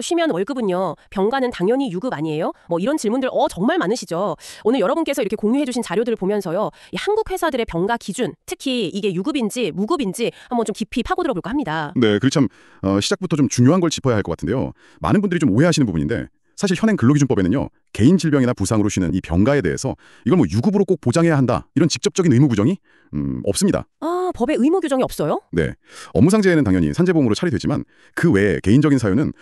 쉬면 월급은요? 병가는 당연히 유급 아니에요? 뭐 이런 질문들 정말 많으시죠? 오늘 여러분께서 이렇게 공유해 주신 자료들을 보면서요. 이 한국 회사들의 병가 기준, 특히 이게 유급인지 무급인지 한번 좀 깊이 파고들어 볼까 합니다. 네, 그리고 참 시작부터 좀 중요한 걸 짚어야 할 것 같은데요. 많은 분들이 좀 오해하시는 부분인데 사실 현행 근로기준법에는요. 개인 질병이나 부상으로 쉬는 이 병가에 대해서 이걸 뭐 유급으로 꼭 보장해야 한다. 이런 직접적인 의무 규정이 없습니다. 아, 법에 의무 규정이 없어요? 네. 업무상재해는 당연히 산재보험으로 처리되지만 그 외에 개인적인 사유는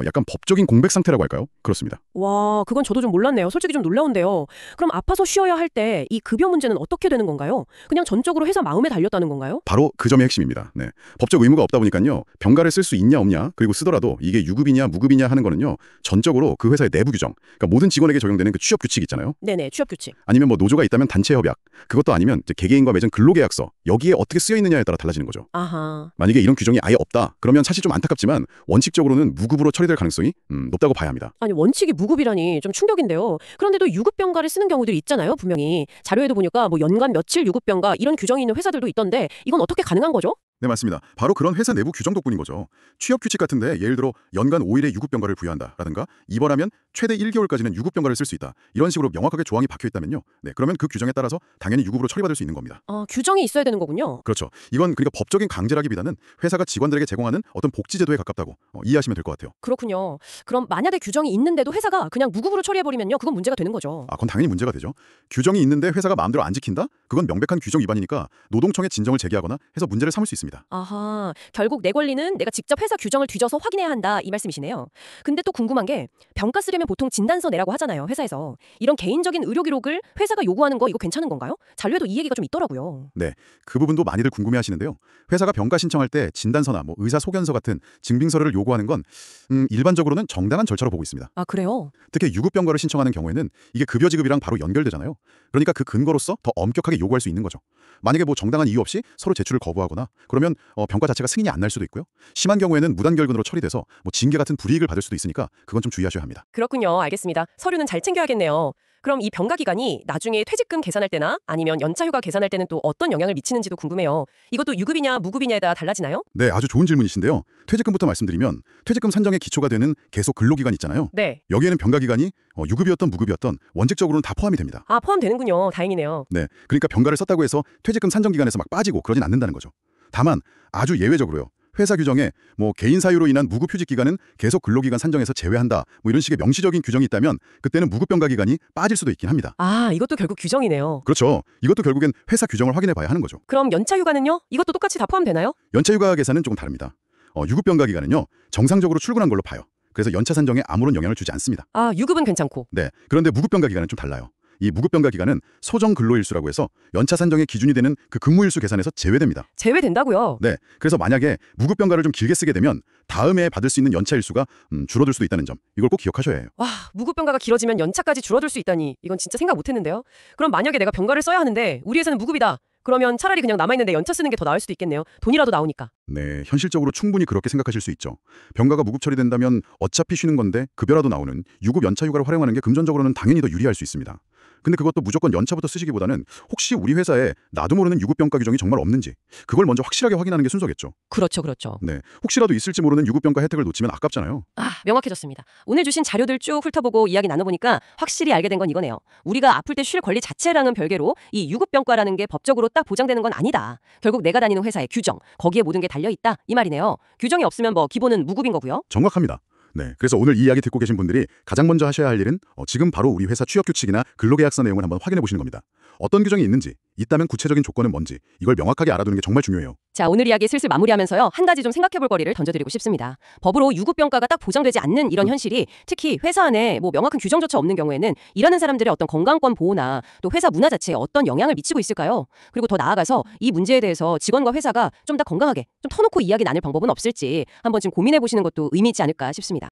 약간 법적인 공백 상태라고 할까요? 그렇습니다. 와, 그건 저도 좀 몰랐네요. 솔직히 좀 놀라운데요. 그럼 아파서 쉬어야 할 때 이 급여 문제는 어떻게 되는 건가요? 그냥 전적으로 회사 마음에 달렸다는 건가요? 바로 그 점이 핵심입니다. 네. 법적 의무가 없다 보니까요. 병가를 쓸 수 있냐 없냐 그리고 쓰더라도 이게 유급이냐 무급이냐 하는 거는요. 전적으로 그 회사의 내부 규정, 그러니까 모든 직원에게 적용되는 그 취업 규칙 있잖아요. 네네, 취업 규칙. 아니면 뭐 노조가 있다면 단체 협약, 그것도 아니면 이제 개개인과 맺은 근로계약서, 여기에 어떻게 쓰여 있느냐에 따라 달라지는 거죠. 아하. 만약에 이런 규정이 아예 없다, 그러면 사실 좀 안타깝지만 원칙적으로는 무급으로 처리될 가능성이 높다고 봐야 합니다. 아니, 원칙이 무급이라니 좀 충격인데요. 그런데도 유급병가를 쓰는 경우들이 있잖아요, 분명히. 자료에도 보니까 뭐 연간 며칠 유급병가 이런 규정이 있는 회사들도 있던데 이건 어떻게 가능한 거죠? 네, 맞습니다. 바로 그런 회사 내부 규정 덕분인 거죠. 취업 규칙 같은데 예를 들어 연간 5일의 유급병가를 부여한다라든가 입원하면 최대 1개월까지는 유급병가를 쓸 수 있다. 이런 식으로 명확하게 조항이 박혀 있다면요. 네, 그러면 그 규정에 따라서 당연히 유급으로 처리받을 수 있는 겁니다. 아, 규정이 있어야 되는 거군요. 그렇죠. 이건 그러니까 법적인 강제라기보다는 회사가 직원들에게 제공하는 어떤 복지제도에 가깝다고 이해하시면 될 것 같아요. 그렇군요. 그럼 만약에 규정이 있는데도 회사가 그냥 무급으로 처리해버리면요, 그건 문제가 되는 거죠. 아, 그건 당연히 문제가 되죠. 규정이 있는데 회사가 마음대로 안 지킨다? 그건 명백한 규정 위반이니까 노동청에 진정을 제기하거나 해서 문제를 삼을 수 있습니다. 아하, 결국 내 권리는 내가 직접 회사 규정을 뒤져서 확인해야 한다 이 말씀이시네요. 근데 또 궁금한 게 병가 쓰려면 보통 진단서 내라고 하잖아요, 회사에서. 이런 개인적인 의료 기록을 회사가 요구하는 거 이거 괜찮은 건가요? 자료에도 이 얘기가 좀 있더라고요. 네, 그 부분도 많이들 궁금해하시는데요. 회사가 병가 신청할 때 진단서나 뭐 의사 소견서 같은 증빙서류를 요구하는 건 일반적으로는 정당한 절차로 보고 있습니다. 아, 그래요? 특히 유급병가를 신청하는 경우에는 이게 급여 지급이랑 바로 연결되잖아요. 그러니까 그 근거로서 더 엄격하게 요구할 수 있는 거죠. 만약에 뭐 정당한 이유 없이 서로 제출을 거부하거나 그러면 병가 자체가 승인이 안 날 수도 있고요. 심한 경우에는 무단결근으로 처리돼서 뭐 징계 같은 불이익을 받을 수도 있으니까 그건 좀 주의하셔야 합니다. 그렇군요. 알겠습니다. 서류는 잘 챙겨야겠네요. 그럼 이 병가 기간이 나중에 퇴직금 계산할 때나 아니면 연차휴가 계산할 때는 또 어떤 영향을 미치는지도 궁금해요. 이것도 유급이냐 무급이냐에 따라 달라지나요? 네, 아주 좋은 질문이신데요. 퇴직금부터 말씀드리면 퇴직금 산정의 기초가 되는 계속 근로기간 있잖아요. 네. 여기에는 병가 기간이 유급이었던 무급이었던 원칙적으로는 다 포함이 됩니다. 아, 포함되는군요. 다행이네요. 네, 그러니까 병가를 썼다고 해서 퇴직금 산정 기간에서 막 빠지고 그러진 않는다는 거죠. 다만 아주 예외적으로요. 회사 규정에 뭐 개인 사유로 인한 무급 휴직 기간은 계속 근로기간 산정에서 제외한다. 뭐 이런 식의 명시적인 규정이 있다면 그때는 무급병가 기간이 빠질 수도 있긴 합니다. 아, 이것도 결국 규정이네요. 그렇죠. 이것도 결국엔 회사 규정을 확인해 봐야 하는 거죠. 그럼 연차휴가는요? 이것도 똑같이 다 포함되나요? 연차휴가 계산은 조금 다릅니다. 유급병가 기간은요. 정상적으로 출근한 걸로 봐요. 그래서 연차 산정에 아무런 영향을 주지 않습니다. 아, 유급은 괜찮고. 네. 그런데 무급병가 기간은 좀 달라요. 이 무급병가 기간은 소정 근로일수라고 해서 연차 산정의 기준이 되는 그 근무일수 계산에서 제외됩니다. 제외된다고요? 네. 그래서 만약에 무급병가를 좀 길게 쓰게 되면 다음 해에 받을 수 있는 연차 일수가 줄어들 수도 있다는 점. 이걸 꼭 기억하셔야 해요. 와, 무급병가가 길어지면 연차까지 줄어들 수 있다니. 이건 진짜 생각 못 했는데요. 그럼 만약에 내가 병가를 써야 하는데 우리 회사는 무급이다. 그러면 차라리 그냥 남아있는데 연차 쓰는 게 더 나을 수도 있겠네요. 돈이라도 나오니까. 네, 현실적으로 충분히 그렇게 생각하실 수 있죠. 병가가 무급 처리된다면 어차피 쉬는 건데 급여라도 나오는 유급 연차 휴가를 활용하는 게 금전적으로는 당연히 더 유리할 수 있습니다. 근데 그것도 무조건 연차부터 쓰시기보다는 혹시 우리 회사에 나도 모르는 유급병가 규정이 정말 없는지 그걸 먼저 확실하게 확인하는 게 순서겠죠. 그렇죠, 그렇죠. 네, 혹시라도 있을지 모르는 유급병가 혜택을 놓치면 아깝잖아요. 아, 명확해졌습니다. 오늘 주신 자료들 쭉 훑어보고 이야기 나눠보니까 확실히 알게 된 건 이거네요. 우리가 아플 때 쉴 권리 자체랑은 별개로 이 유급병가라는 게 법적으로 딱 보장되는 건 아니다. 결국 내가 다니는 회사의 규정, 거기에 모든 게 달려있다 이 말이네요. 규정이 없으면 뭐 기본은 무급인 거고요. 정확합니다. 네, 그래서 오늘 이 이야기 듣고 계신 분들이 가장 먼저 하셔야 할 일은 지금 바로 우리 회사 취업 규칙이나 근로계약서 내용을 한번 확인해 보시는 겁니다. 어떤 규정이 있는지, 있다면 구체적인 조건은 뭔지 이걸 명확하게 알아두는 게 정말 중요해요. 자, 오늘 이야기 슬슬 마무리하면서요. 한 가지 좀 생각해볼 거리를 던져드리고 싶습니다. 법으로 유급병가가 딱 보장되지 않는 이런 현실이 특히 회사 안에 뭐 명확한 규정조차 없는 경우에는 일하는 사람들의 어떤 건강권 보호나 또 회사 문화 자체에 어떤 영향을 미치고 있을까요? 그리고 더 나아가서 이 문제에 대해서 직원과 회사가 좀 더 건강하게 좀 터놓고 이야기 나눌 방법은 없을지 한번 좀 고민해 보시는 것도 의미 있지 않을까 싶습니다.